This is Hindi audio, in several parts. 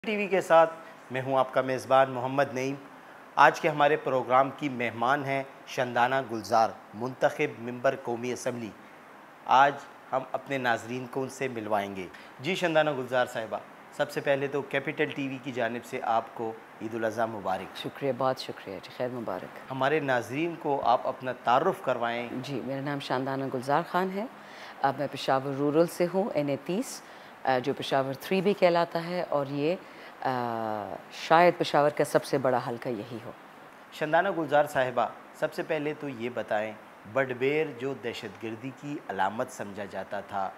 टीवी के साथ मैं हूं आपका मेज़बान मोहम्मद नईम। आज के हमारे प्रोग्राम की मेहमान हैं शंदाना गुलजार, मुंतखब मेंबर कौमी असम्बली। आज हम अपने नाजरीन को उनसे मिलवाएंगे। जी शंदाना गुलजार साहिबा, सबसे पहले तो कैपिटल टीवी की जानिब से आपको ईद उल अज़हा मुबारक। शुक्रिया, बहुत शुक्रिया जी, खैर मुबारक। हमारे नाजरीन को आप अपना तारुफ़ करवाएँ। जी, मेरा नाम शंदाना गुलजार ख़ान है। अब मैं पेशावर रूरल से हूँ, NA 30 जो पेशावर 3 भी कहलाता है, और ये शायद पेशावर का सबसे बड़ा हल्का यही हो। शंदाना गुलजार साहिबा, सबसे पहले तो ये बताएं, बडबेर जो दहशतगर्दी की अलामत समझा जाता था,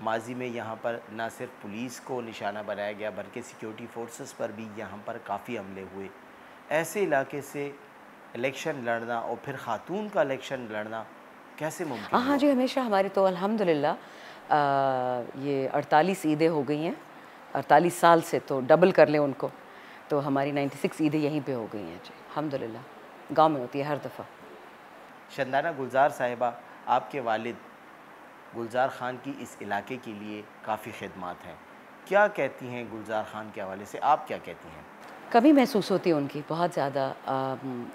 माजी में यहाँ पर न सिर्फ पुलिस को निशाना बनाया गया बल्कि सिक्योरिटी फोर्सेस पर भी यहाँ पर काफ़ी हमले हुए। ऐसे इलाके से इलेक्शन लड़ना और फिर ख़ातून का इलेक्शन लड़ना कैसे मुमकिन हाँ हुआ? जी, हमेशा हमारी तो अल्हम्दुलिल्लाह ये 48 ईदें हो गई हैं, 48 साल से, तो डबल कर लें उनको, तो हमारी 96 ईदें यहीं पे हो गई हैं जी, अल्हम्दुलिल्लाह। गाँव में होती है हर दफ़ा। शंदाना गुलजार साहिबा, आपके वालिद गुलजार ख़ान की इस इलाके के लिए काफ़ी खिदमत हैं। क्या कहती हैं गुलजार ख़ान के हवाले से, आप क्या कहती हैं? कमी महसूस होती है उनकी बहुत ज़्यादा,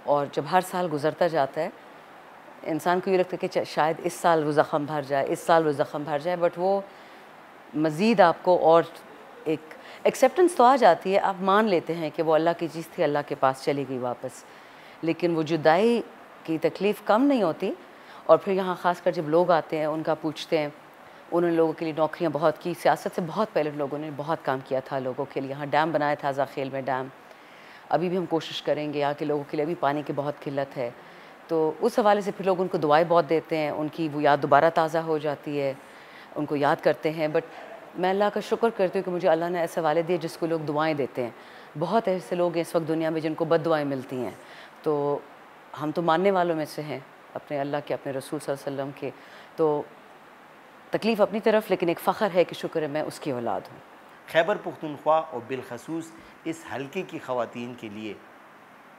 और जब हर साल गुज़रता जाता है इंसान को ये लगता है कि शायद इस साल वो ज़ख़म भर जाए, इस साल वो ज़ख़म भर जाए, बट वो मज़ीद आपको और एक एक्सेप्टेंस तो आ जाती है, आप मान लेते हैं कि वो अल्लाह की चीज़ थी, अल्लाह के पास चली गई वापस, लेकिन वो जुदाई की तकलीफ़ कम नहीं होती। और फिर यहाँ ख़ासकर जब लोग आते हैं, उनका पूछते हैं, उन्होंने लोगों के लिए नौकरियाँ बहुत की, सियासत से बहुत पहले लोगों ने बहुत काम किया था लोगों के लिए। यहाँ डैम बनाया था, ज़ाखेल में डैम, अभी भी हम कोशिश करेंगे, यहाँ के लोगों के लिए अभी पानी की बहुत किल्लत है, तो उस हवाले से फिर लोग उनको दुआएं बहुत देते हैं, उनकी वो याद दोबारा ताज़ा हो जाती है, उनको याद करते हैं। बट मैं अल्लाह का शुक्र करती हूँ कि मुझे अल्लाह ने ऐसे वाले दिए जिसको लोग दुआएं देते हैं। बहुत ऐसे लोग हैं इस वक्त दुनिया में जिनको बद दुआएँ मिलती हैं, तो हम तो मानने वालों में से हैं, अपने अल्लाह के, अपने रसूल सल्लल्लाहु अलैहि वसल्लम के, तो तकलीफ़ अपनी तरफ, लेकिन एक फ़ख्र है कि शुक्र है मैं उसकी औलाद हूँ। खैबर पुख्तूनख्वा और बिलखसूस इस हलके की ख़वातीन के लिए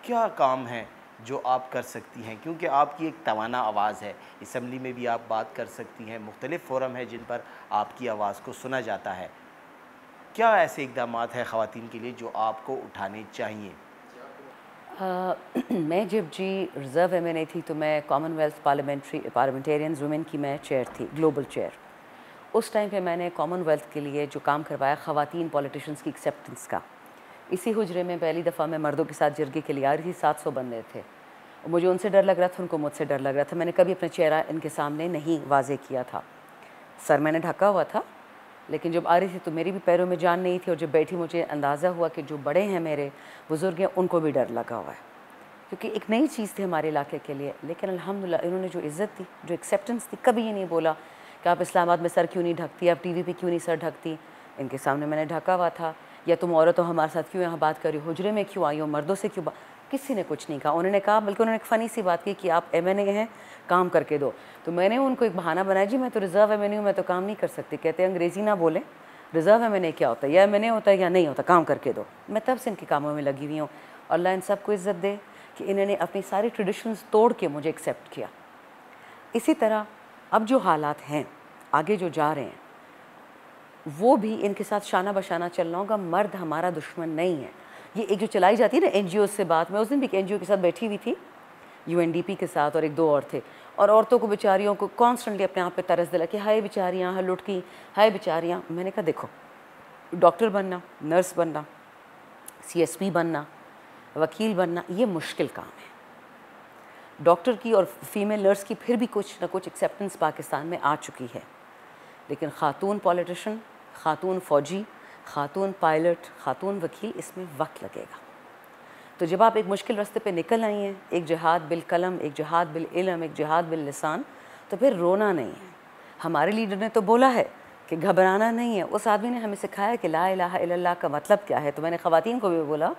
क्या काम है जो आप कर सकती हैं, क्योंकि आपकी एक तवाना आवाज़ है, असम्बली में भी आप बात कर सकती हैं, मुख्तलिफ़ फ़ोरम है जिन पर आपकी आवाज़ को सुना जाता है। क्या ऐसे इक़दाम हैं ख़वातीन के लिए जो आपको उठाने चाहिए? मैं जब जी रिज़र्व MNA थी तो मैं कॉमनवेल्थ पार्लियामेंटेरियंस वुमेन की मैं चेयर थी, ग्लोबल चेयर। उस टाइम पे मैंने कॉमनवेल्थ के लिए जो काम करवाया ख़वातीन पॉलिटिशियंस की एक्सेप्टेंस का। इसी हुजरे में पहली दफ़ा मैं मर्दों के साथ जिरगे के लिए आ रही थी, 700 बंदे थे, और मुझे उनसे डर लग रहा था, उनको मुझसे डर लग रहा था। मैंने कभी अपना चेहरा इनके सामने नहीं वाज़े किया था, सर मैंने ढका हुआ था, लेकिन जब आ रही थी तो मेरी भी पैरों में जान नहीं थी, और जब बैठी मुझे अंदाज़ा हुआ कि जो बड़े हैं, मेरे बुज़ुर्ग हैं, उनको भी डर लगा हुआ है, क्योंकि एक नई चीज़ थी हमारे इलाके के लिए। लेकिन अल्हम्दुलिल्लाह इन्होंने जो इज़्ज़त दी, जो एक्सेप्टेंस दी, कभी ये नहीं बोला कि आप इस्लामाबाद में सर क्यों नहीं ढकती, आप TV पे क्यों नहीं सर ढकती। इनके सामने मैंने ढका हुआ था, या तुम औरत हो, हमारे साथ क्यों यहाँ बात कर रही हो, हुजरे में क्यों आई हो, मर्दों से क्यों किसी ने कुछ नहीं कहा। उन्होंने कहा, बल्कि उन्होंने एक फ़नी सी बात की कि आप MNA हैं, काम करके दो। तो मैंने उनको एक बहाना बनाया, जी मैं तो रिज़र्व MNA हूँ, मैं तो काम नहीं कर सकती। कहते हैं अंग्रेज़ी ना बोलें, रिज़र्व MNA क्या होता है, या MNA होता है या नहीं होता, काम करके दो। मैं तब से इनके कामों में लगी हुई हूँ। अल्लाह इन सबको इज़्ज़त दे कि इन्होंने अपनी सारी ट्रेडिशंस तोड़ के मुझे एक्सेप्ट किया। इसी तरह अब जो हालात हैं, आगे जो जा रहे हैं, वो भी इनके साथ शाना बशाना चलना होगा। मर्द हमारा दुश्मन नहीं है। ये एक जो चलाई जाती है ना NGO से बात, मैं उस दिन भी एक NGO के साथ बैठी हुई थी, UNDP के साथ, और एक दो और थे, और औरतों को, बेचारियों को कॉन्स्टेंटली अपने आप पे तरस दिला कि हाय बेचारियाँ, हाय लुटकी, हाय बेचारियाँ। मैंने कहा देखो, डॉक्टर बनना, नर्स बनना, CSP बनना, वकील बनना, ये मुश्किल काम है। डॉक्टर की और फीमेल नर्स की फिर भी कुछ ना कुछ एक्सेप्टेंस पाकिस्तान में आ चुकी है, लेकिन ख़ातून पॉलिटिशियन, ख़ातून फ़ौजी, ख़ातून पायलट, ख़ातून वकील, इसमें वक्त लगेगा। तो जब आप एक मुश्किल रास्ते पे निकल आई हैं, एक जिहाद बिल कलम, एक जिहाद बिल इल्म, एक जिहाद बिल लिसान, तो फिर रोना नहीं है। हमारे लीडर ने तो बोला है कि घबराना नहीं है। उस आदमी ने हमें सिखाया कि ला इलाहा इल्लल्लाह का मतलब क्या है। तो मैंने ख़वातीन को भी बोला,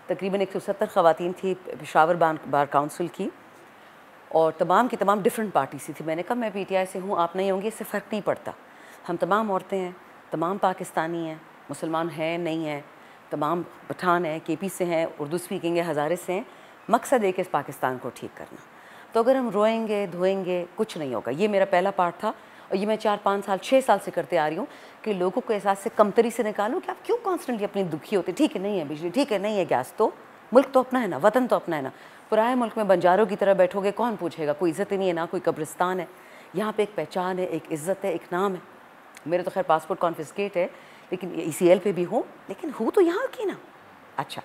तकरीबन 170 ख़वातीन थी पेशावर बार काउंसिल की, और तमाम की तमाम डिफरेंट पार्टी से थी। मैंने कहा मैं PTI से हूँ, आप नहीं होंगी, इससे फ़र्क नहीं पड़ता, हम तमाम औरतें हैं, तमाम पाकिस्तानी हैं, मुसलमान हैं नहीं हैं, तमाम पठान हैं, KP से हैं, उर्दू स्पीकिंग है, हज़ारे से हैं। मकसद एक इस पाकिस्तान को ठीक करना। तो अगर हम रोएंगे धोएंगे कुछ नहीं होगा। ये मेरा पहला पार्ट था, और ये मैं 4-5 साल 6 साल से करते आ रही हूँ कि लोगों को एहसास से कमतरी से निकालूं कि आप क्यों कॉन्स्टेंटली अपनी दुखी होते, ठीक है नहीं है बिजली, ठीक है नहीं है गैस, तो मुल्क तो अपना है ना, वतन तो अपना है ना। पुराने मुल्क में बंजारों की तरह बैठोगे, कौन पूछेगा, कोई इज़्ज़त ही नहीं है, ना कोई कब्रिस्तान है। यहाँ पे एक पहचान है, एक इज़्ज़त है, एक नाम है। मेरे तो खैर पासपोर्ट कॉन्फिस्केट है, लेकिन ECL पे भी हूँ, लेकिन हूँ तो यहाँ की ना। अच्छा,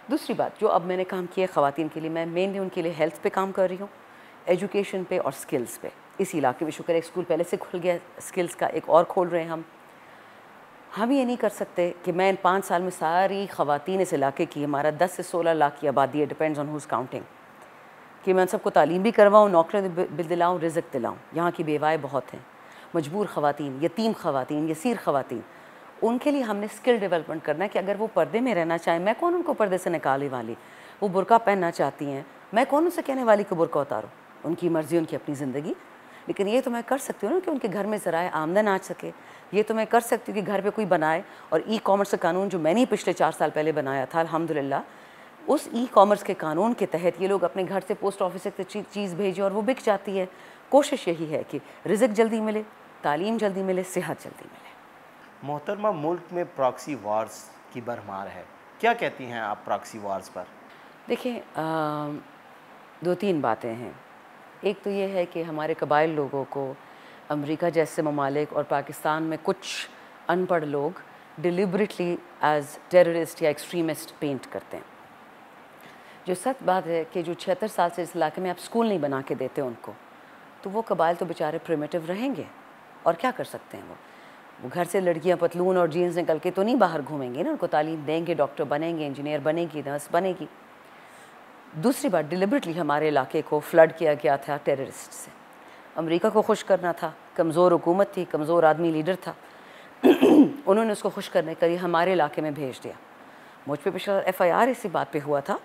दूसरी बात जो अब मैंने काम किया ख़वातीन के लिए, मैं मेनली उनके लिए हेल्थ पे काम कर रही हूँ, एजुकेशन पे और स्किल्स पे। इस इलाके में शुक्र है एक स्कूल पहले से खुल गया, स्किल्स का एक और खोल रहे हैं हम ये नहीं कर सकते कि मैं इन 5 साल में सारी ख़वातीन इस इलाके की, हमारा 10 से 16 लाख की आबादी है, डिपेंड्स ऑन हुज़ काउंटिंग, कि मैं सबको तालीम भी करवाऊँ, नौकरियाँ दिलाऊँ, रिज़्क़ दिलाऊँ। यहाँ की बेवाएँ बहुत हैं, मजबूर ख़वातीन, यतीम ख़वातीन, यसीर ख़वातीन, उनके लिए हमने स्किल डेवलपमेंट करना है कि अगर वो पर्दे में रहना चाहें, मैं कौन उनको पर्दे से निकालने वाली, वो बुर्का पहनना चाहती हैं, मैं कौन उनसे कहने वाली कि बुर्का उतारो, उनकी मर्ज़ी, उनकी अपनी ज़िंदगी। लेकिन ये तो मैं कर सकती हूँ ना कि उनके घर में ज़राए आमदन आ सके। ये तो मैं कर सकती हूँ कि घर पे कोई बनाए, और ई-कॉमर्स का कानून जो मैंने ही पिछले 4 साल पहले बनाया था अल्हम्दुलिल्लाह, उस ई-कॉमर्स के कानून के तहत ये लोग अपने घर से पोस्ट ऑफिस से चीज़ भेजें और वो बिक जाती है। कोशिश यही है कि रिज़्क़ जल्दी मिले, तालीम जल्दी मिले, सेहत जल्दी मिले। मोहतरमा, मुल्क में प्रॉक्सी वार्स की भरमार है, क्या कहती हैं आप प्रॉक्सी वार्स पर? देखिए 2-3 बातें हैं। एक तो ये है कि हमारे कबाइल लोगों को अमेरिका जैसे ममालिक और पाकिस्तान में कुछ अनपढ़ लोग डिलिबरेटली एज टेररिस्ट या एक्सट्रीमिस्ट पेंट करते हैं। जो सच बात है कि जो 76 साल से इस इलाके में आप स्कूल नहीं बना के देते उनको, तो वो कबाइल तो बेचारे प्रिमिटिव रहेंगे, और क्या कर सकते हैं वो घर से लड़कियां पतलून और जीन्स निकल के तो नहीं बाहर घूमेंगे ना, उनको तालीम देंगे, डॉक्टर बनेंगे, इंजीनियर बनेगी, नर्स बनेगी। दूसरी बात, डिलिबरेटली हमारे इलाके को फ्लड किया गया था टेररिस्ट से। अमेरिका को खुश करना था, कमज़ोर हुकूमत थी, कमज़ोर आदमी लीडर था उन्होंने उसको खुश करने के लिए हमारे इलाके में भेज दिया। मुझ पे पिछला FIR इसी बात पे हुआ था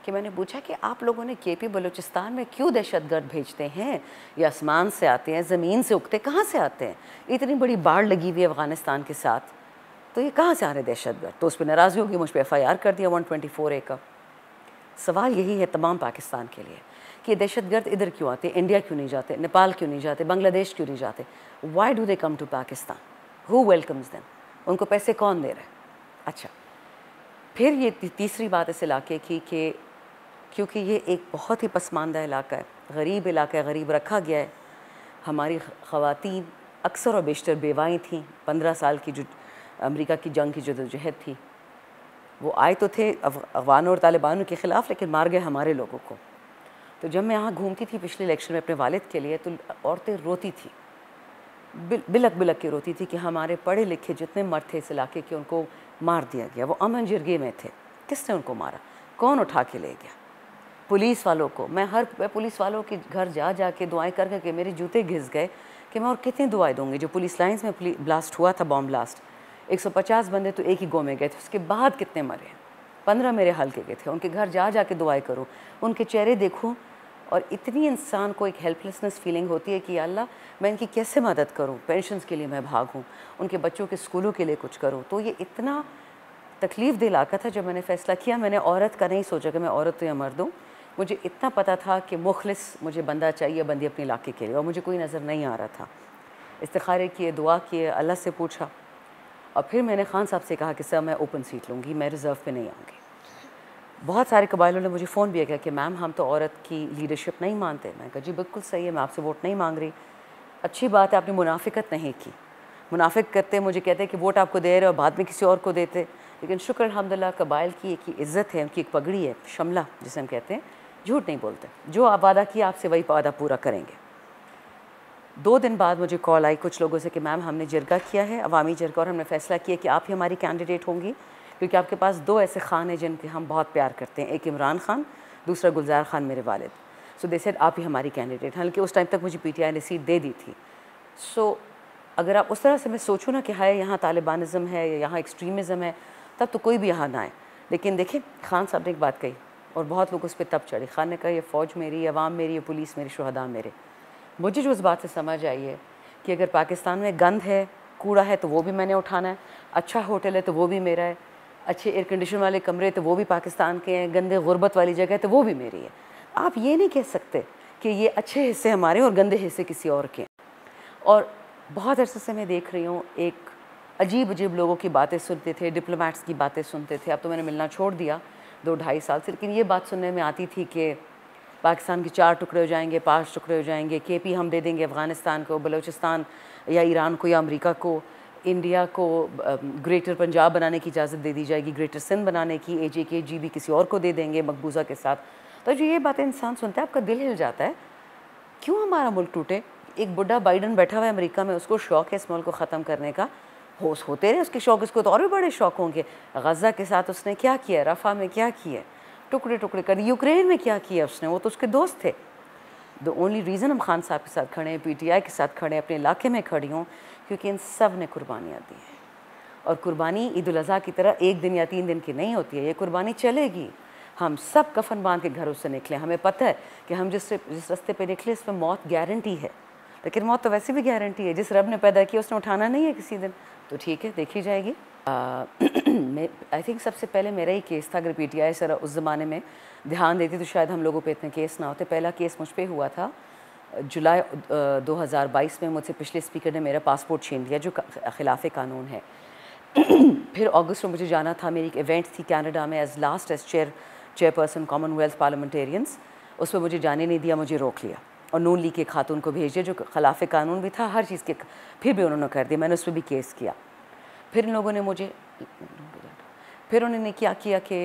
कि मैंने पूछा कि आप लोगों ने KP बलूचिस्तान में क्यों दहशतगर्द भेजते हैं, ये आसमान से आते हैं, ज़मीन से उगते, कहाँ से आते हैं? इतनी बड़ी बाढ़ लगी हुई है अफ़गानिस्तान के साथ, तो ये कहाँ से आ रहे दहशतगर्द? तो उस पर नाराज़गी होगी, मुझ पर FIR कर दिया 124A का। सवाल यही है तमाम पाकिस्तान के लिए कि दहशतगर्द इधर क्यों आते, इंडिया क्यों नहीं जाते, नेपाल क्यों नहीं जाते, बांग्लादेश क्यों नहीं जाते? Why do they come to Pakistan? Who welcomes them? उनको पैसे कौन दे रहे हैं? अच्छा, फिर ये तीसरी बात इस इलाके की कि क्योंकि ये एक बहुत ही पसमानदा इलाका है, गरीब इलाका है, गरीब रखा गया है, हमारी ख़वातीन अक्सर और बेशतर बेवाएँ थीं। 15 साल की जो अमेरिका की जंग की जदोजहद थी, वो आए तो थे अफ़गानों और तालिबानों के ख़िलाफ़, लेकिन मार गए हमारे लोगों को। तो जब मैं यहाँ घूमती थी पिछले इलेक्शन में अपने वालिद के लिए, तो औरतें रोती थी, बिलक बिलक के रोती थी कि हमारे पढ़े लिखे जितने मर्द थे इस इलाके के, उनको मार दिया गया। वो अमन जिरगे में थे, किसने उनको मारा, कौन उठा के ले गया? पुलिस वालों को मैं पुलिस वालों के घर जा जा के दुआएँ कर करके मेरे जूते घिस गए कि मैं और कितनी दुआएं दूंगी। जो पुलिस लाइन्स में ब्लास्ट हुआ था, बॉम्ब ब्लास्ट, 150 बंदे तो एक ही गो में गए थे, उसके बाद कितने मरे? 15 मेरे हल्के के थे। उनके घर जा जा के दुआएं करूँ, उनके चेहरे देखूँ, और इतनी इंसान को एक हेल्पलेसनेस फीलिंग होती है कि अल्लाह मैं इनकी कैसे मदद करूँ, पेंशन्स के लिए मैं भागूँ, उनके बच्चों के स्कूलों के लिए कुछ करूँ। तो ये इतना तकलीफ़ दिल इलाका था। जब मैंने फ़ैसला किया, मैंने औरत का नहीं सोचा कि मैं औरत तो या मर्द हूँ, मुझे इतना पता था कि मुखलिस मुझे बंदा चाहिए, बंदी अपने इलाके के लिए, और मुझे कोई नज़र नहीं आ रहा था। इस्तिखारे किए, दुआ किए, अल्लाह से पूछा, और फिर मैंने खान साहब से कहा कि सर मैं ओपन सीट लूँगी, मैं रिज़र्व पे नहीं आऊँगी। बहुत सारे कबाइलों ने मुझे फ़ोन भी किया कि मैम हम तो औरत की लीडरशिप नहीं मानते। मैं कहा जी बिल्कुल सही है, मैं आपसे वोट नहीं मांग रही। अच्छी बात है, आपने मुनाफिकत नहीं की। मुनाफिक करते मुझे कहते कि वोट आपको दे रहे और बाद में किसी और को देते। लेकिन शुक्र अल्हम्दुलिल्लाह कबाइल की एक इज़्ज़त है, उनकी एक पगड़ी है, शमला जिसे हम कहते हैं, झूठ नहीं बोलते। जो आप वादा किया आपसे वही वादा पूरा करेंगे। 2 दिन बाद मुझे कॉल आई कुछ लोगों से कि मैम हमने जरगा किया है, अवामी जरगा, और हमने फ़ैसला किया कि आप ही हमारी कैंडिडेट होंगी, क्योंकि आपके पास 2 ऐसे खान हैं जिनके हम बहुत प्यार करते हैं, एक इमरान खान, दूसरा गुलजार खान मेरे वालिद। सो दे सेड आप ही हमारी कैंडिडेट। हालांकि उस टाइम तक मुझे PTI ने सीट दे दी थी। सो अगर आप उस तरह से मैं सोचूँ ना कि हाय यहाँ तालिबानिज़म है या यहाँ एक्सट्रीमिज़म है, तब तो कोई भी यहाँ ना आए। लेकिन देखें, खान साहब ने एक बात कही और बहुत लोग उस पर तब चढ़े। खान ने कहा ये फ़ौज मेरी, ये अवाम मेरी, ये पुलिस मेरी, शुहदा मेरे। मुझे जो उस बात से समझ आई है कि अगर पाकिस्तान में गंद है, कूड़ा है, तो वो भी मैंने उठाना है, अच्छा होटल है तो वो भी मेरा है, अच्छे एयर कंडीशन वाले कमरे तो वो भी पाकिस्तान के हैं, गंदे गुर्बत वाली जगह है तो वो भी मेरी है। आप ये नहीं कह सकते कि ये अच्छे हिस्से हमारे और गंदे हिस्से किसी और के। और बहुत अरसे से मैं देख रही हूँ, एक अजीब अजीब लोगों की बातें सुनते थे, डिप्लोमेट्स की बातें सुनते थे। अब तो मैंने मिलना छोड़ दिया 2-2.5 साल से, लेकिन ये बात सुनने में आती थी कि पाकिस्तान के 4 टुकड़े हो जाएंगे, 5 टुकड़े हो जाएंगे, केपी हम दे देंगे अफ़गानिस्तान को, बलूचिस्तान या ईरान को या अमेरिका को, इंडिया को ग्रेटर पंजाब बनाने की इजाज़त दे दी जाएगी, ग्रेटर सिंध बनाने की, AJKGB किसी और को दे देंगे मकबूजा के साथ। तो जो ये बातें इंसान सुनता है, आपका दिल हिल जाता है। क्यों हमारा मुल्क टूटे? एक बुढ़ा बाइडन बैठा हुआ है अमेरिका में, उसको शौक़ है इस मुल्क को ख़त्म करने का। होते रहे उसके शौक़, इसको तो और भी बड़े शौक़ होंगे। गज़ा के साथ उसने क्या किया, रफ़ा में क्या किया, टुकड़े टुकड़े कर, यूक्रेन में क्या किया उसने, वो तो उसके दोस्त थे। द ओनली रीज़न हम खान साहब के साथ खड़े हैं, PTI के साथ खड़े हैं, अपने इलाके में खड़ी हूँ, क्योंकि इन सब ने कुर्बानियाँ दी हैं। और कुर्बानी ईद उल अज़हा की तरह 1 दिन या 3 दिन की नहीं होती है, ये कुर्बानी चलेगी। हम सब कफन बांध के घरों से निकले, हमें पता है कि हम जिस रास्ते पे निकले इस पर मौत गारंटी है, लेकिन मौत तो वैसे भी गारंटी है। जिस रब ने पैदा किया उसने उठाना नहीं है किसी दिन, तो ठीक है, देखी जाएगी। आई थिंक सबसे पहले मेरा ही केस था। अगर PTI सर उस ज़माने में ध्यान देती तो शायद हम लोगों पे इतने केस ना होते। पहला केस मुझ पे हुआ था जुलाई 2022 में। मुझसे पिछले स्पीकर ने मेरा पासपोर्ट छीन लिया, जो खिलाफ कानून है। फिर अगस्त में मुझे जाना था, मेरी एक इवेंट थी कनाडा में as last as chairperson Commonwealth parliamentarians. उसमें मुझे जाने नहीं दिया, मुझे रोक लिया और नून लीग के खातून को भेज दिया, जो खिलाफ कानून भी था, हर चीज़ के, फिर भी उन्होंने कर दिया। मैंने उस पर भी केस किया। फिर इन लोगों ने मुझे, फिर उन्होंने क्या किया कि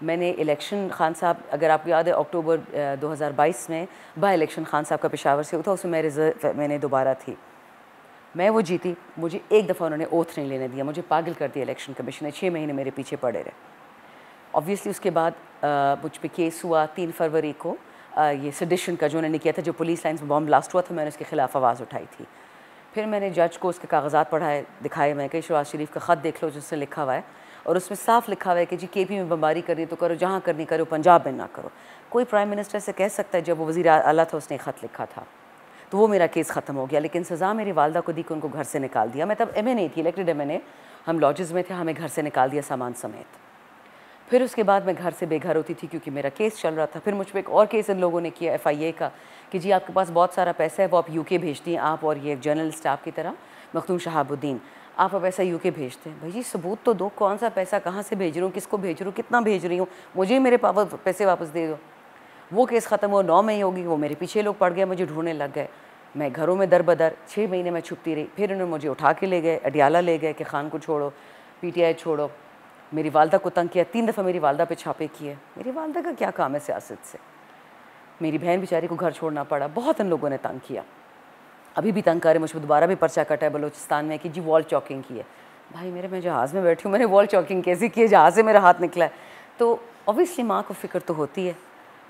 मैंने इलेक्शन, खान साहब अगर आपको याद है अक्टूबर 2022 में बाई इलेक्शन खान साहब का पेशावर से हुआ, उसमें मैंने दोबारा थी, मैं वो जीती। मुझे एक दफ़ा उन्होंने ओथ नहीं लेने दिया, मुझे पागल कर दिया इलेक्शन कमीशन ने। 6 महीने मेरे पीछे पड़े रहे। ऑब्वियसली उसके बाद मुझ पर केस हुआ 3 फरवरी को, ये सेडिशन का जो उन्होंने किया था, जो पुलिस लाइन्स में बॉम्ब ब्लास्ट हुआ था, मैंने उसके खिलाफ आवाज़ उठाई थी। फिर मैंने जज को उसके कागजात पढ़ाए, दिखाए। मैं कही शहबाज शरीफ का ख़त देख लो जिसने लिखा हुआ है, और उसमें साफ लिखा हुआ है कि जी KP में बमबारी करनी तो करो, जहाँ करनी करो, पंजाब में ना करो। कोई प्राइम मिनिस्टर से कह सकता है, जब वो वज़ीर आला था उसने ख़त लिखा था, तो वो मेरा केस ख़त्म हो गया। लेकिन सज़ा मेरी वालदा को दी कि उनको घर से निकाल दिया। मैं तब MA नहीं थी, इलेक्टेड MA, हम लॉजेस में थे, हमें घर से निकाल दिया सामान समेत। फिर उसके बाद मैं घर से बेघर होती थी क्योंकि मेरा केस चल रहा था। फिर मुझ पर एक और केस इन लोगों ने किया FIA का कि जी आपके पास बहुत सारा पैसा है, वो आप UK भेजती हैं, आप और ये जर्नलिस्ट आपकी तरह मखदूम शहाबुद्दीन, आप पैसा UK भेजते हैं। भाई जी सबूत तो दो, कौन सा पैसा कहाँ से भेज रही हूँ, किसको भेज रही हूँ, कितना भेज रही हूँ, मुझे मेरे पैसे वापस दे दो। वो केस ख़त्म हुआ 9 मई होगी, वो मेरे पीछे लोग पड़ गए, मुझे ढूंढने लग गए। मैं घरों में दर बदर 6 महीने में छुपती रही। फिर उन्होंने मुझे उठा के ले गए, अडियाला ले गए कि खान को छोड़ो, PTI छोड़ो। मेरी वालदा को तंग किया, 3 दफ़ा मेरी वालदा पे छापे किए। मेरी वालदा का क्या काम है सियासत से? मेरी बहन बेचारी को घर छोड़ना पड़ा। बहुत इन लोगों ने तंग किया, अभी भी तंग करे। मुझ पर दोबारा भी पर्चा कटा है बलूचिस्तान में कि जी वॉल चॉकिंग की है। भाई मेरे, मैं जहाज़ में बैठी हूँ, मैंने वॉल चॉकिंग कैसे की है? जहाज़ से मेरा हाथ निकला है। तो ऑब्वियसली माँ को फ़िक्र तो होती है,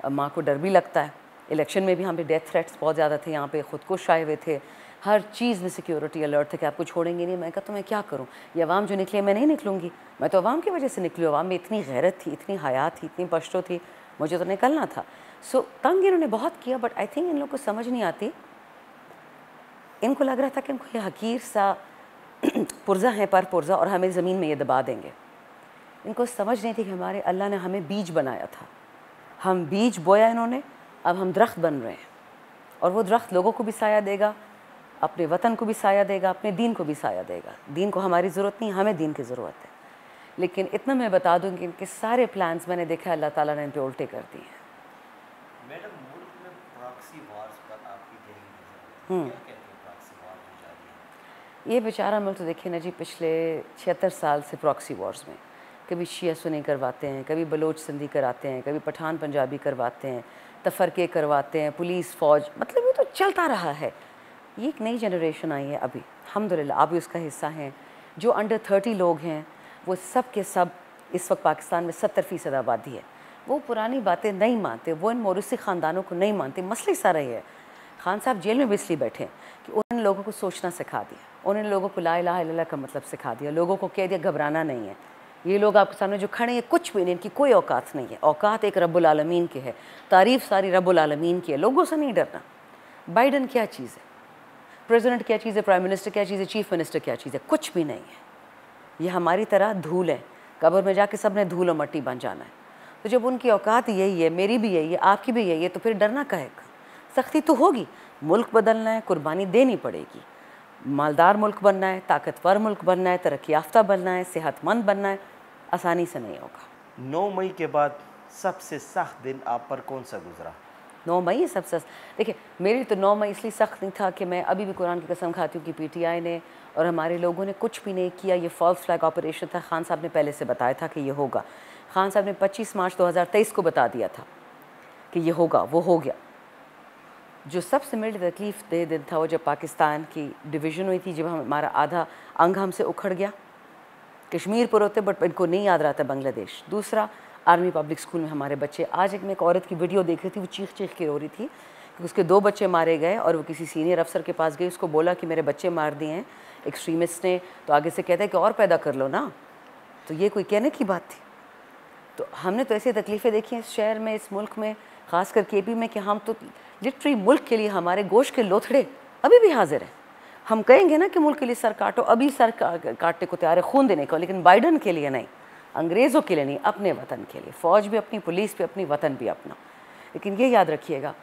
माँ को डर भी लगता है। इलेक्शन में भी यहाँ पे डेथ थ्रेट्स बहुत ज़्यादा थे, यहाँ पे खुदकुश आए हुए थे, हर चीज़ में सिक्योरिटी अलर्ट था कि आपको छोड़ेंगे नहीं। मैं कहा तो मैं क्या करूँ, ये अवाम जो निकले मैं नहीं निकलूँगी, मैं तो अवाम की वजह से निकली। अवाम में इतनी गैरत थी, इतनी हया थी, इतनी पश्तो थी, मुझे तो निकलना था। सो तंग इन्होंने बहुत किया, बट आई थिंक इन लोग को समझ नहीं आती। इनको लग रहा था कि इनको ये हकीर सा पुर्जा है, पर पुर्जा, और हमें ज़मीन में ये दबा देंगे। इनको समझ नहीं थी कि हमारे अल्लाह ने हमें बीज बनाया था, हम बीज बोया इन्होंने, अब हम दरख्त बन रहे हैं, और वो दरख्त लोगों को भी साया देगा, अपने वतन को भी साया देगा, अपने दीन को भी साया देगा। दीन को हमारी ज़रूरत नहीं, हमें दीन की ज़रूरत है। लेकिन इतना मैं बता दूँ कि इनके सारे प्लान्स मैंने देखा अल्लाह ताला ने इन पे उल्टे कर दिए हैं। मैडम, मुल्क में प्रॉक्सी वार्स पर आपकी गहरी नज़र है, क्या कहते हैं प्रॉक्सी वार जो जारी है? ये बेचारा मुल्क तो देखिए ना जी, पिछले 76 साल से प्रॉक्सी वॉर्स में, कभी शिया सुन्नी करवाते हैं, कभी बलोच सिंधी कराते हैं, कभी पठान पंजाबी करवाते हैं, तफरके करवाते हैं, पुलिस फ़ौज, मतलब ये तो चलता रहा है। ये एक नई जनरेशन आई है अभी, अल्हम्दुलिल्लाह आप भी उसका हिस्सा हैं। जो अंडर 30 लोग हैं वो सब के सब इस वक्त पाकिस्तान में 70% आबादी है, वो पुरानी बातें नहीं मानते, वो इन मोरूसी ख़ानदानों को नहीं मानते। मसले सारा ये है, खान साहब जेल में भी इसलिए बैठे हैं कि उन लोगों को सोचना सिखा दिया, उन्होंने लोगों को ला इलाहा इल्लल्लाह का मतलब सिखा दिया, लोगों को कह दिया घबराना नहीं है। ये लोग आपके सामने जो खड़े हैं कुछ भी नहीं, इनकी कोई औकात नहीं है। औकात एक रब्बुल आलमीन की है, तारीफ़ सारी रब्बुल आलमीन की है, लोगों से नहीं डरना। बाइडन क्या चीज़ है, प्रेसिडेंट क्या चीज़ है, प्राइम मिनिस्टर क्या चीज़ है, चीफ मिनिस्टर क्या चीज़ है, कुछ भी नहीं है। ये हमारी तरह धूल है, कब्र में जाके सब ने धूल और मट्टी बन जाना है। तो जब उनकी औकात यही है, मेरी भी यही है, आपकी भी यही है, तो फिर डरना काहे का? सख्ती तो होगी, मुल्क बदलना है, कुर्बानी देनी पड़ेगी। मालदार मुल्क बनना है, ताकतवर मुल्क बनना है, तरक्की याफ्ता बनना है, सेहतमंद बनना है, आसानी से नहीं होगा। 9 मई के बाद सबसे सख्त दिन आप पर कौन सा गुजरा? 9 मई सबसे, देखिए मेरी तो 9 मई इसलिए सख्त नहीं था कि मैं अभी भी कुरान की कसम खाती हूँ कि पीटीआई ने और हमारे लोगों ने कुछ भी नहीं किया। ये फॉल्स फ्लैग ऑपरेशन था। खान साहब ने पहले से बताया था कि ये होगा। खान साहब ने 25 मार्च 2023 को बता दिया था कि ये होगा, वो हो गया। जो सबसे मेरी तकलीफ़ दे दिन था वो जब पाकिस्तान की डिवीज़न हुई थी, जब हमारा आधा अंग हमसे उखड़ गया। कश्मीर पर होते बट इनको नहीं याद रहा था बांग्लादेश। दूसरा, आर्मी पब्लिक स्कूल में हमारे बच्चे, आज मैं एक औरत की वीडियो देख रही थी, वो चीख चीख के रो रही थी कि उसके 2 बच्चे मारे गए और वो किसी सीनियर अफसर के पास गई, उसको बोला कि मेरे बच्चे मार दिए हैं एक्सट्रीमिस्ट ने। तो आगे से कहते हैं कि और पैदा कर लो ना। तो ये कोई कहने की बात थी? तो हमने तो ऐसी तकलीफ़ें देखी हैं इस शहर में, इस मुल्क में, ख़ासकर केपी में, कि हम तो लिटरली मुल्क के लिए हमारे गोश्त के लोथड़े अभी भी हाजिर हैं। हम कहेंगे ना कि मुल्क के लिए सर काटो, अभी सर काटने को तैयार है, खून देने को, लेकिन बाइडन के लिए नहीं, अंग्रेज़ों के लिए नहीं, अपने वतन के लिए। फ़ौज भी अपनी, पुलिस भी अपनी, वतन भी अपना। लेकिन ये याद रखिएगा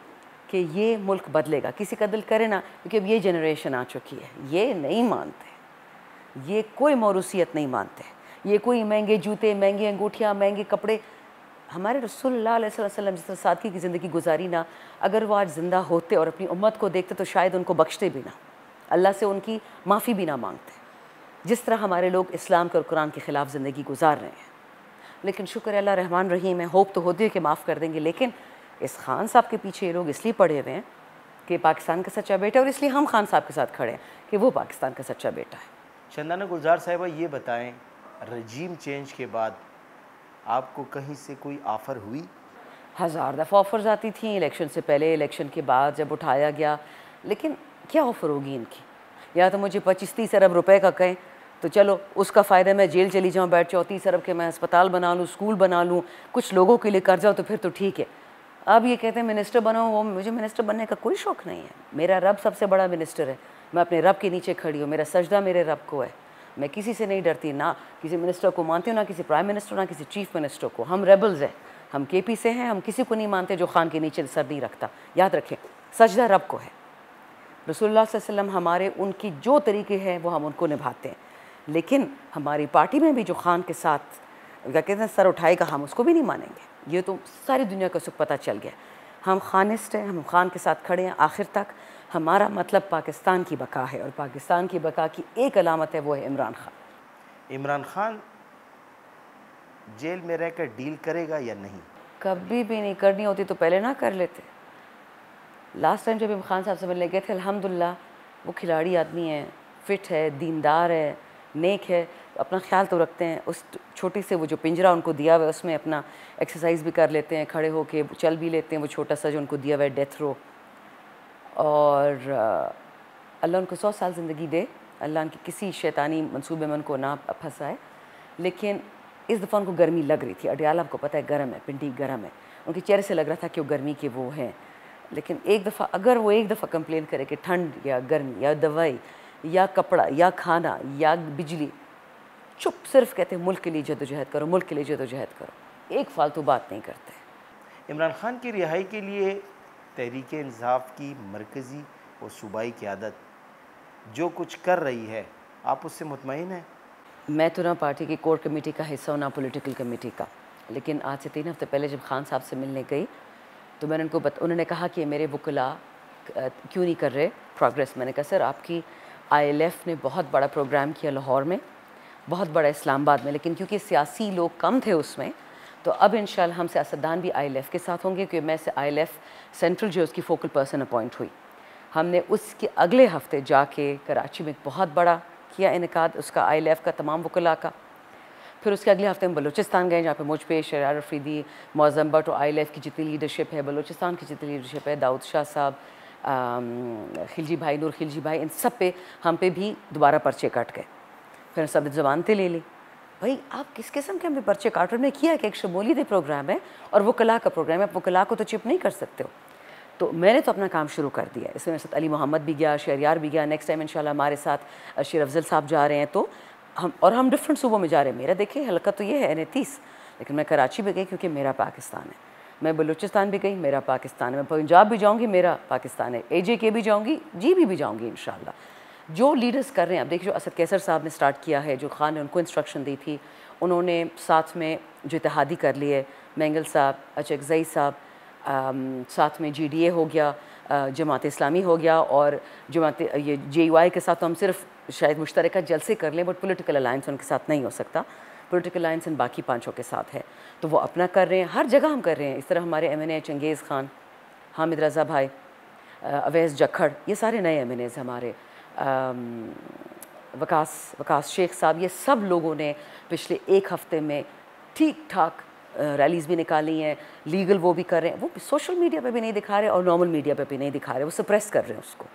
कि ये मुल्क बदलेगा, किसी का दिल करे ना, क्योंकि अब ये जनरेशन आ चुकी है, ये नहीं मानते, ये कोई मौरूसियत नहीं मानते, ये कोई महंगे जूते, महंगी अंगूठियाँ, महंगे कपड़े। हमारे रसूलुल्लाह अलैहि वसल्लम जिस तरह सादगी की ज़िंदगी गुजारी ना, अगर वो आज ज़िंदा होते और अपनी उम्मत को देखते तो शायद उनको बख्शते भी ना, अल्लाह से उनकी माफ़ी भी ना मांगते, जिस तरह हमारे लोग इस्लाम के और कुरान के ख़िलाफ़ ज़िंदगी गुजार रहे हैं। लेकिन शुक्र है, अल्लाह रहमान रहीम है, होप तो होती है कि माफ़ कर देंगे। लेकिन इस खान साहब के पीछे ये लोग इसलिए पड़े हुए हैं कि पाकिस्तान का सच्चा बेटा, और इसलिए हम खान साहब के साथ खड़े हैं कि वो पाकिस्तान का सच्चा बेटा है। चंदना गुलजार साहिबा, ये बताएं, रजीम चेंज के बाद आपको कहीं से कोई ऑफ़र हुई? 1000 दफ़ा ऑफ़र्स आती थी, इलेक्शन से पहले, इलेक्शन के बाद जब उठाया गया। लेकिन क्या ऑफ़र होगी इनकी? या तो मुझे 25-30 अरब रुपए का कहें तो चलो उसका फ़ायदा, मैं जेल चली जाऊँ, बैठ जाऊँ, 30 अरब के मैं अस्पताल बना लूँ, स्कूल बना लूँ, कुछ लोगों के लिए कर जाऊँ, तो फिर तो ठीक है। अब ये कहते हैं मिनिस्टर बनो, वो मुझे मिनिस्टर बनने का कोई शौक़ नहीं है। मेरा रब सबसे बड़ा मिनिस्टर है, मैं अपने रब के नीचे खड़ी हूँ, मेरा सजदा मेरे रब को है। मैं किसी से नहीं डरती, ना किसी मिनिस्टर को मानती हूँ, ना किसी प्राइम मिनिस्टर, ना किसी चीफ मिनिस्टर को। हम रेबल्स हैं, हम केपी से हैं, हम किसी को नहीं मानते जो खान के नीचे सर नहीं रखता। याद रखें, सजदा रब को है। रसूलुल्लाह सल्लल्लाहु अलैहि वसल्लम हमारे, उनकी जो तरीके हैं वो हम उनको निभाते हैं। लेकिन हमारी पार्टी में भी जो खान के साथ क्या कहते हैं सर उठाएगा, हम उसको भी नहीं मानेंगे। ये तो सारी दुनिया को सुख पता चल गया। हम खानिस्ट हैं, हम खान के साथ खड़े हैं आखिर तक। हमारा मतलब पाकिस्तान की बका है, और पाकिस्तान की बका की एक अलामत है, वो है इमरान खान। इमरान खान जेल में रहकर डील करेगा या नहीं? कभी भी नहीं। करनी होती तो पहले ना कर लेते। लास्ट टाइम जब इमरान खान साहब से मिलने गए थे, अल्हम्दुलिल्लाह वो खिलाड़ी आदमी है, फ़िट है, दीनदार है, नेक है, अपना ख्याल तो रखते हैं। उस छोटी से वो जो पिंजरा उनको दिया हुआ है उसमें अपना एक्सरसाइज भी कर लेते हैं, खड़े होके चल भी लेते हैं। वो छोटा सा जो उनको दिया हुआ है डेथ रो, और अल्लाह उनको 100 साल ज़िंदगी दे, अल्लाह उनकी किसी शैतानी मंसूबे में उनको ना फंसाए। लेकिन इस दफ़ा उनको गर्मी लग रही थी। अडियाला आपको पता है गर्म है, पिंडी गर्म है, उनके चेहरे से लग रहा था कि वो गर्मी के वो हैं। लेकिन एक दफ़ा अगर वो एक दफ़ा कंप्लेन करे कि ठंड या गर्मी या दवाई या कपड़ा या खाना या बिजली, चुप सिर्फ कहते हैं मुल्क के लिए जदोजहद करो, मुल्क के लिए जदोजहद करो, एक फालतू बात नहीं करते। इमरान खान की रिहाई के लिए तहरीक इंसाफ की मरकज़ी और सूबाई क़यादत जो कुछ कर रही है, आप उससे मुतमईन हैं? मैं तो ना पार्टी की कोर कमेटी का हिस्सा हूँ, ना पॉलिटिकल कमेटी का। लेकिन आज से 3 हफ्ते पहले जब खान साहब से मिलने गई तो मैंने उनको उन्होंने कहा कि मेरे वकला क्यों नहीं कर रहे प्रोग्रेस। मैंने कहा सर, आपकी ILF ने बहुत बड़ा प्रोग्राम किया लाहौर में, बहुत बड़ा इस्लामाबाद में, लेकिन क्योंकि सियासी लोग कम थे उसमें, तो अब इंशाल्लाह हम सियासतदान भी ILF के साथ होंगे, क्योंकि मैं से ILF सेंट्रल जो उसकी फोकल पर्सन अपॉइंट हुई। हमने उसके अगले हफ्ते जाके कराची में एक बहुत बड़ा किया इनेकाद उसका ILF का तमाम वकला का। फिर उसके अगले हफ्ते हम बलूचिस्तान गए, जहाँ पे मुझ पे शरार अफरीदी, मौज़म भट्ट और ILF की जितनी लीडरशिप है, बलूचिस्तान की जितनी लीडरशिप है, दाऊद शाह साहब, खिलजी भाई, नूर खिलजी भाई, इन सब पे हम पे भी दोबारा पर्चे कट गए। फिर सब ज़बानतें ले ली। भाई आप किस किस्म के हम पे पर्चे काट रहे? किया कि एक शमूलियत प्रोग्राम है और वकला का प्रोग्राम है, आप वकला को तो चिप नहीं कर सकते हो। तो मैंने तो अपना काम शुरू कर दिया। इसमें मेरे साथ अली मोहम्मद भी गया, शहरियार भी गया, नेक्स्ट टाइम इंशाल्लाह हमारे साथ शेर अफजल साहब जा रहे हैं। तो हम डिफरेंट सूबों में जा रहे हैं। मेरा देखिए हल्का तो ये है 29, लेकिन मैं कराची भी गई क्योंकि मेरा पाकिस्तान है। मैं बलूचिस्तान भी गई, मेरा पाकिस्तान है, मैं पंजाब भी जाऊँगी, मेरा पाकिस्तान है, AJK भी जाऊँगी, GB भी जाऊँगी इंशाल्लाह। जो लीडर्स कर रहे हैं, अब देखिए जो असद कैसर साहब ने स्टार्ट किया है, जो खान ने उनको इंस्ट्रक्शन दी थी, उन्होंने साथ में जो इत्तेहादी कर लिए, मैंगल साहब, अचकजई साहब, साथ में GDA हो गया, जमात इस्लामी हो गया, और जमात ये JUI के साथ तो हम सिर्फ शायद मुश्तरका जलसे कर लें, बट पॉलिटिकल अलायंस उनके साथ नहीं हो सकता। पॉलिटिकल अलायंस इन बाकी पांचों के साथ है, तो वो अपना कर रहे हैं, हर जगह हम कर रहे हैं। इस तरह हमारे MNA चंगेज़ खान, हामिद रज़ा भाई, अवैस जखड़, ये सारे नए MNAs हमारे, वकास शेख साहब, ये सब लोगों ने पिछले एक हफ़्ते में ठीक ठाक रैलीज़ भी निकाली हैं, लीगल वो भी कर रहे हैं। वो सोशल मीडिया पे भी नहीं दिखा रहे और नॉर्मल मीडिया पे भी नहीं दिखा रहे, वो सप्रेस कर रहे हैं उसको।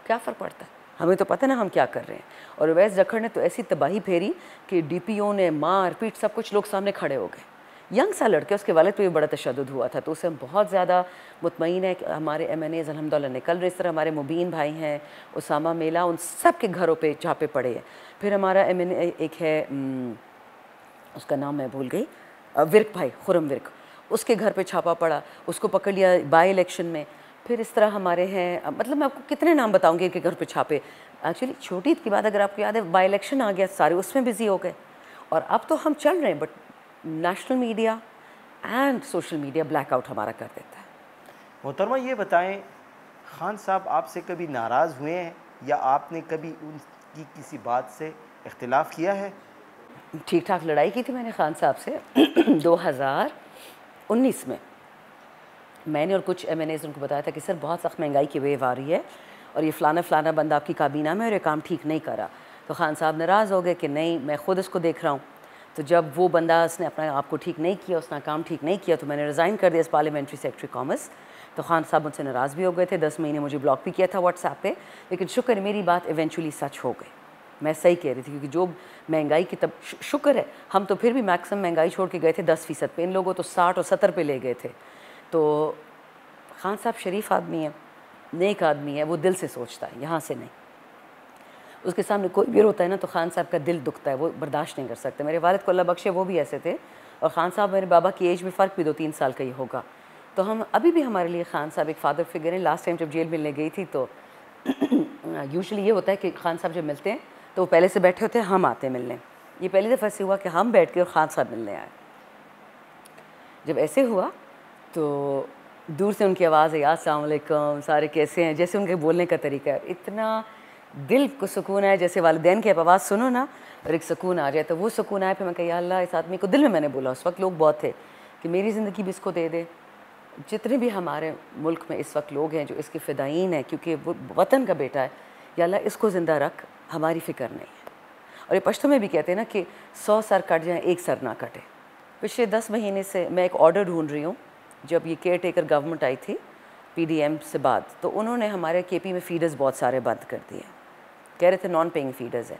क्या फ़र्क पड़ता है, हमें तो पता है ना हम क्या कर रहे हैं। और अवैस जखड़ ने तो ऐसी तबाही फेरी कि DPO ने मार पीट सब कुछ, लोग सामने खड़े हो गए। यंग सा लड़के, उसके वालिद पे भी बड़ा तशद्दुद हुआ था, तो उससे हम बहुत ज़्यादा मुतमईन है कि हमारे MNAs अल्हम्दुलिल्लाह निकल रहे। इस तरह हमारे मुबीन भाई हैं, उसामा मेला, उन सब के घरों पे छापे पड़े हैं। फिर हमारा MNA एक है, उसका नाम मैं भूल गई, विर्क भाई, खुरम विर्क, उसके घर पे छापा पड़ा, उसको पकड़ लिया बाई इलेक्शन में। फिर इस तरह हमारे हैं, मतलब मैं आपको कितने नाम बताऊंगी इनके घर पे छापे। एक्चुअली छोटी ईद की बात अगर आपको याद है, बाई इलेक्शन आ गया, सारे उसमें बिजी हो गए, और अब तो हम चल रहे हैं, but national media and social media blackout हमारा कर देता है। मोहतरमा ये बताएं, खान साहब आपसे कभी नाराज़ हुए हैं या आपने कभी उनकी किसी बात से इख्तिलाफ़ किया है? ठीक ठाक लड़ाई की थी मैंने खान साहब से 2019 में। मैंने और कुछ MNAs उनको बताया था कि सर बहुत सख्त महंगाई की वेव आ रही है और ये फ़लाना बंदा आपकी काबीना में और ये काम ठीक नहीं करा। तो खान साहब नाराज़ हो गए कि नहीं, मैं ख़ुद इसको देख रहा हूँ। तो जब वो बंदा उसने अपना आपको ठीक नहीं किया, उसने काम ठीक नहीं किया, तो मैंने रिज़ाइन कर दिया एज़ पार्लियामेंट्री सेक्रेटरी कॉमर्स। तो खान साहब मुझसे नाराज़ भी हो गए थे, 10 महीने मुझे ब्लॉक भी किया था व्हाट्सएप पे, लेकिन शुक्र है मेरी बात इवेंचुअली सच हो गई। मैं सही कह रही थी, क्योंकि जो महंगाई की तब शुक्र है हम तो फिर भी मैक्सिमम महंगाई छोड़ के गए थे 10% पे, इन लोगों तो 60 और 70 पे ले गए थे। तो खान साहब शरीफ आदमी है, नेक आदमी है, वो दिल से सोचता है, यहाँ से नहीं। उसके सामने कोई भी होता है ना तो खान साहब का दिल दुखता है, वो बर्दाश्त नहीं कर सकते। मेरे वालिद को अल्लाह बख्शे, वो भी ऐसे थे, और खान साहब मेरे बाबा की एज में फ़र्क भी 2-3 साल का ही होगा। तो हम अभी भी हमारे लिए खान साहब एक फ़ादर फिगर हैं। लास्ट टाइम जब जेल मिलने गई थी तो यूजुअली ये होता है कि खान साहब जब मिलते हैं तो वो पहले से बैठे होते हैं, हम आते हैं मिलने। ये पहली दफ़ा ऐसे हुआ कि हम बैठ के और खान साहब मिलने आए। जब ऐसे हुआ तो दूर से उनकी आवाज़ है, अस्सलाम वालेकुम, सारे कैसे हैं, जैसे उनके बोलने का तरीका है, इतना दिल को सुकून है। जैसे वालिदैन की आवाज़ सुनो ना और एक सुकून आ जाए, तो वो सुकून आया। फिर मैं कहा अल्लाह, इस आदमी को, दिल में मैंने बोला, उस वक्त लोग बहुत थे, कि मेरी ज़िंदगी भी इसको दे दे। जितने भी हमारे मुल्क में इस वक्त लोग हैं जो इसके फ़िदाईन हैं, क्योंकि वो वतन का बेटा है, या अल्लाह इसको ज़िंदा रख, हमारी फ़िक्र नहीं है। और ये पश्तो में भी कहते हैं ना कि 100 सर कट जाए, एक सर ना कटे। पिछले 10 महीने से मैं एक ऑर्डर ढूंढ रही हूँ। जब ये केयर टेकर गवर्नमेंट आई थी PDM से बाद, तो उन्होंने हमारे KP में फीडर्स बहुत सारे बंद कर दिए, कह रहे थे नॉन पेइंग फीडर्स है।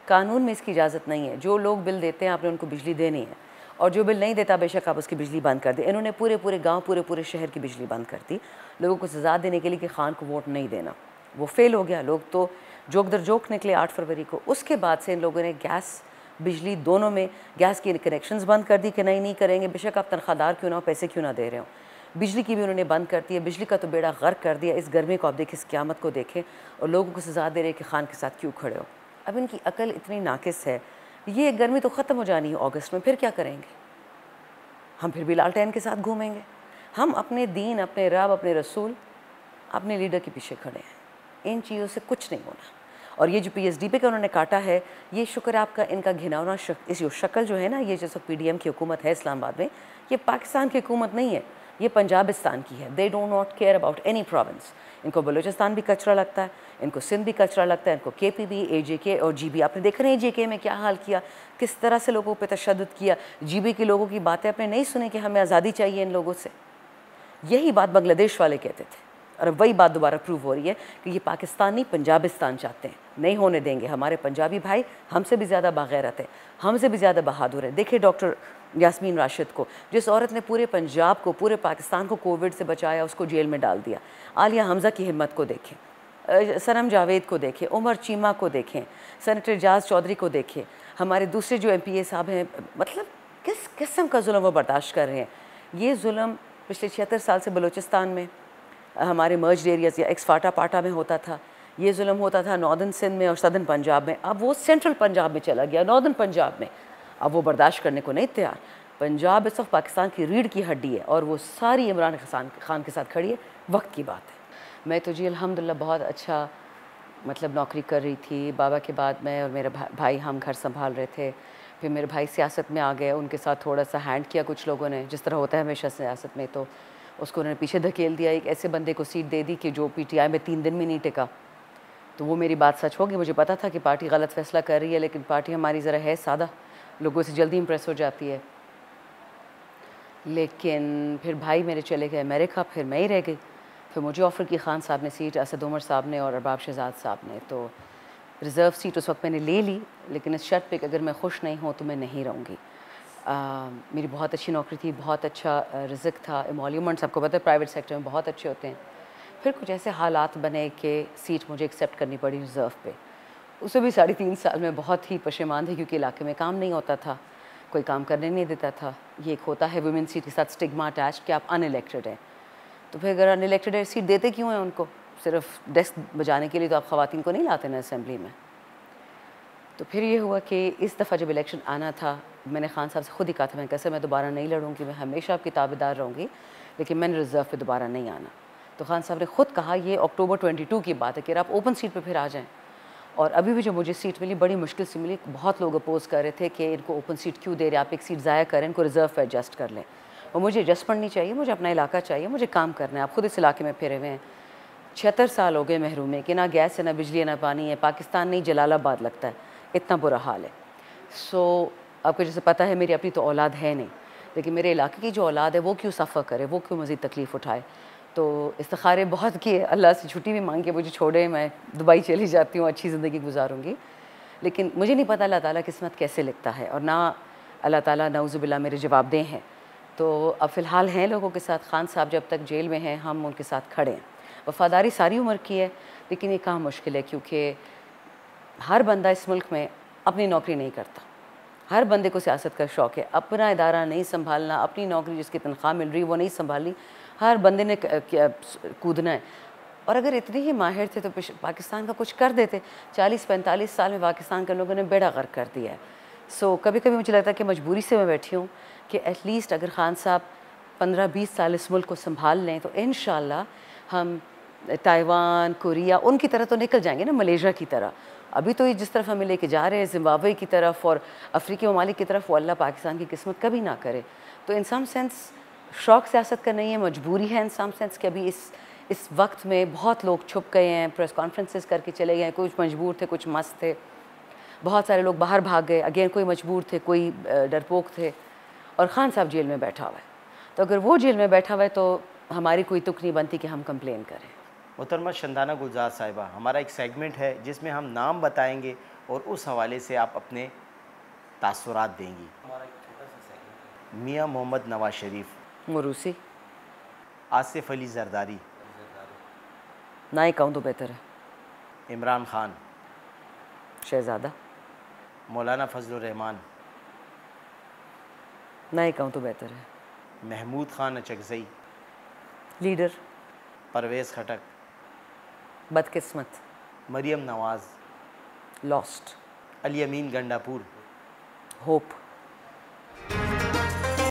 कानून में इसकी इजाज़त नहीं है। जो लोग बिल देते हैं आपने उनको बिजली देनी है, और जो बिल नहीं देता बेशक आप उसकी बिजली बंद कर दें। इन्होंने पूरे गांव, पूरे शहर की बिजली बंद कर दी, लोगों को सज़ा देने के लिए कि खान को वोट नहीं देना। वो फेल हो गया, लोग तो जोक दर जोक निकले 8 फरवरी को। उसके बाद से इन लोगों ने गैस बिजली दोनों में गैस की कनेक्शंस बंद कर दी कि नहीं करेंगे, बेशक आप तनख्वाहदार क्यों ना हो, पैसे क्यों ना दे रहे हो। बिजली की भी उन्होंने बंद कर दी है। बिजली का तो बेड़ा गर्क कर दिया। इस गर्मी को आप देखें, इस क़यामत को देखें, और लोगों को सज़ा दे रहे हैं कि खान के साथ क्यों खड़े हो। अब इनकी अकल इतनी नाकिस है। ये गर्मी तो ख़त्म हो जानी है अगस्त में, फिर क्या करेंगे हम? फिर भी लालटेन के साथ घूमेंगे। हम अपने दीन, अपने रब, अपने रसूल, अपने लीडर के पीछे खड़े हैं। इन चीज़ों से कुछ नहीं होना। और ये जो PSDP का उन्होंने काटा है, ये शुक्र आपका, इनका घिनौना इस जो शक्ल जो है ना, ये जो PDM की हुकूमत है इस्लामाबाद में, ये पाकिस्तान की हुकूमत नहीं है, ये पंजाबिस्तान की है। They don't not care about any province. इनको बलूचिस्तान भी कचरा लगता है, इनको सिंध भी कचरा लगता है, इनको KP भी, AJK और GB। आपने देखा नहीं AJK में क्या हाल किया, किस तरह से लोगों पे तशद्दुद किया। GB के लोगों की बातें आपने नहीं सुनी कि हमें आज़ादी चाहिए इन लोगों से। यही बात बांग्लादेश वाले कहते थे, और अब वही बात दोबारा प्रूव हो रही है कि ये पाकिस्तानी पंजाबिस्तान चाहते हैं। नहीं होने देंगे। हमारे पंजाबी भाई हमसे भी ज़्यादा बागैरत है, हमसे भी ज़्यादा बहादुर है। देखिए डॉक्टर यास्मीन राशिद को, जिस औरत ने पूरे पंजाब को, पूरे पाकिस्तान को कोविड से बचाया, उसको जेल में डाल दिया। आलिया हमज़ा की हिम्मत को देखें, सनम जावेद को देखें, उमर चीमा को देखें, सेनेटर एजाज चौधरी को देखें, हमारे दूसरे जो MPA साहब हैं। मतलब किस किस्म का जुल्म वो बर्दाश्त कर रहे हैं। ये जुल्म पिछले 76 साल से बलूचिस्तान में हमारे मर्ज्ड एरियाज़ या एक्स फाटा पाटा में होता था, ये जुल्म होता था नॉर्दर्न सिंध में और सदर्न पंजाब में। अब वो सेंट्रल पंजाब में चला गया, नॉर्दर्न पंजाब में। अब वो बर्दाश्त करने को नहीं तैयार। पंजाब इस वक्त पाकिस्तान की रीढ़ की हड्डी है और वो सारी इमरान खान के साथ खड़ी है। वक्त की बात है। मैं तो जी अल्हम्दुलिल्लाह बहुत अच्छा मतलब नौकरी कर रही थी। बाबा के बाद मैं और मेरा भाई हम घर संभाल रहे थे। फिर मेरे भाई सियासत में आ गए, उनके साथ थोड़ा सा हैंड किया कुछ लोगों ने, जिस तरह होता है हमेशा सियासत में। तो उसको उन्होंने पीछे धकेल दिया, एक ऐसे बंदे को सीट दे दी कि जो पीटीआई में 3 दिन भी नहीं टिका। तो वो मेरी बात सच होगी, मुझे पता था कि पार्टी गलत फैसला कर रही है, लेकिन पार्टी हमारी ज़रा है सादा, लोगों से जल्दी इंप्रेस हो जाती है। लेकिन फिर भाई मेरे चले गए अमेरिका, फिर मैं ही रह गई। फिर मुझे ऑफ़र की खान साहब ने सीट, असद उमर साहब ने और अरबाब शहजाद साहब ने। तो रिज़र्व सीट उस वक्त मैंने ले ली, लेकिन इस शर्त पे कि अगर मैं खुश नहीं हूँ तो मैं नहीं रहूँगी। मेरी बहुत अच्छी नौकरी थी, बहुत अच्छा रिज़्क था, एमोल्यूमेंट्स आपको पता है प्राइवेट सेक्टर में बहुत अच्छे होते हैं। फिर कुछ ऐसे हालात बने कि सीट मुझे एक्सेप्ट करनी पड़ी रिज़र्व पे। उसे भी 3.5 साल में बहुत ही पशेमान थी, क्योंकि इलाके में काम नहीं होता था, कोई काम करने नहीं देता था। ये एक होता है वुमेन सीट के साथ स्टिग्मा अटैच कि आप अनइलेक्टेड हैं। तो फिर अगर अनइलेक्टेड है, सीट देते क्यों हैं उनको? सिर्फ डेस्क बजाने के लिए तो आप ख़वातीन को नहीं लाते ना असेंबली में। तो फिर ये हुआ कि इस दफ़ा जब इलेक्शन आना था, मैंने खान साहब से खुद ही कहा था, मैं कैसे मैं दोबारा नहीं लड़ूंगी, मैं हमेशा आपकी ताबेदार रहूँगी, लेकिन मैंने रिज़र्व पे दोबारा नहीं आना। तो खान साहब ने खुद कहा, ये अक्टूबर 22 की बात है, कि आप ओपन सीट पे फिर आ जाएं। और अभी भी जो मुझे सीट मिली बड़ी मुश्किल से मिली। बहुत लोग अपोज़ कर रहे थे कि इनको ओपन सीट क्यों दे रहे, आप एक सीट ज़ाया करें, इनको रिज़र्व पे एडजस्ट कर लें। और मुझे एडजस्टमेंट नहीं चाहिए, मुझे अपना इलाका चाहिए, मुझे काम करना है। आप खुद इस इलाके में फिरे हुए हैं, 76 साल हो गए महरूम में, कि ना गैस है, ना बिजली है, ना पानी है। पाकिस्तान नहीं जलालाबाद लगता है, इतना बुरा हाल है। सो आपको जैसे पता है मेरी अपनी तो औलाद है नहीं, लेकिन मेरे इलाके की जो औलाद है वो क्यों सफ़र करे, वो क्यों मज़ीद तकलीफ़ उठाए। तो इस्तिखारे बहुत किए, अल्लाह से छुट्टी भी मांग के मुझे छोड़े, मैं दुबई चली जाती हूँ, अच्छी ज़िंदगी गुजारूँगी। लेकिन मुझे नहीं पता अल्लाह ताला किस्मत कैसे लिखता है, और ना अल्लाह ताला नाउज़ुबिल्लाह मेरे जवाबदेह हैं। तो अब फ़िलहाल हैं लोगों के साथ। खान साहब जब तक जेल में हैं, हम उनके साथ खड़े हैं। वफ़ादारी सारी उम्र की है, लेकिन ये काम मुश्किल है, क्योंकि हर बंदा इस मुल्क में अपनी नौकरी नहीं करता। हर बंदे को सियासत का शौक़ है, अपना इदारा नहीं संभालना, अपनी नौकरी जिसकी तनख्वाह मिल रही है वो नहीं संभालनी, हर बंदे ने कूदना है। और अगर इतने ही माहिर थे तो पाकिस्तान का कुछ कर देते। 40-45 साल में पाकिस्तान के लोगों ने बेड़ा गर्क कर दिया है। सो कभी कभी मुझे लगता है कि मजबूरी से मैं बैठी हूँ कि एटलीस्ट अगर खान साहब 15-20 साल इस मुल्क को संभाल लें तो इंशाल्लाह हम ताइवान, कोरिया उनकी तरह तो निकल जाएंगे ना, मलेशिया की तरह। अभी तो ये जिस तरफ हमें लेके जा रहे हैं, ज़िम्बाब्वे की तरफ और अफ्रीकी ममालिक की तरफ, वो अल्लाह पाकिस्तान की किस्मत कभी ना करे। तो इन सम सेंस शौक़ सियासत का नहीं है, मजबूरी है इन सम सेंस कि अभी इस वक्त में बहुत लोग छुप गए हैं, प्रेस कॉन्फ्रेंसेस करके चले गए, कुछ मजबूर थे, कुछ मस्त थे, बहुत सारे लोग बाहर भाग गए, अगेन कोई मजबूर थे, कोई डरपोक थे, और खान साहब जेल में बैठा हुआ है। तो अगर वो जेल में बैठा हुआ है तो हमारी कोई तुक नहीं बनती कि हम कंप्लेन करें। मोहतरमा शंदाना गुलजार साहिबा, हमारा एक सेगमेंट है जिसमें हम नाम बताएंगे और उस हवाले से आप अपने तासुरात देंगी। हमारा एक छोटा सा सेगमेंट है। मियाँ मोहम्मद नवाज शरीफ, मुरूसी, आसिफ अली जरदारी, ना ही कहूँ तो बेहतर है, इमरान खान, शहजादा, मौलाना फजलुर रहमान, ना ही कहूँ तो बेहतर है, महमूद खान अचकज़ई, लीडर, परवेज़ खटक, बदकिस्मत, मरियम नवाज़, लॉस्ट, अली अमीन गंडापुर, होप।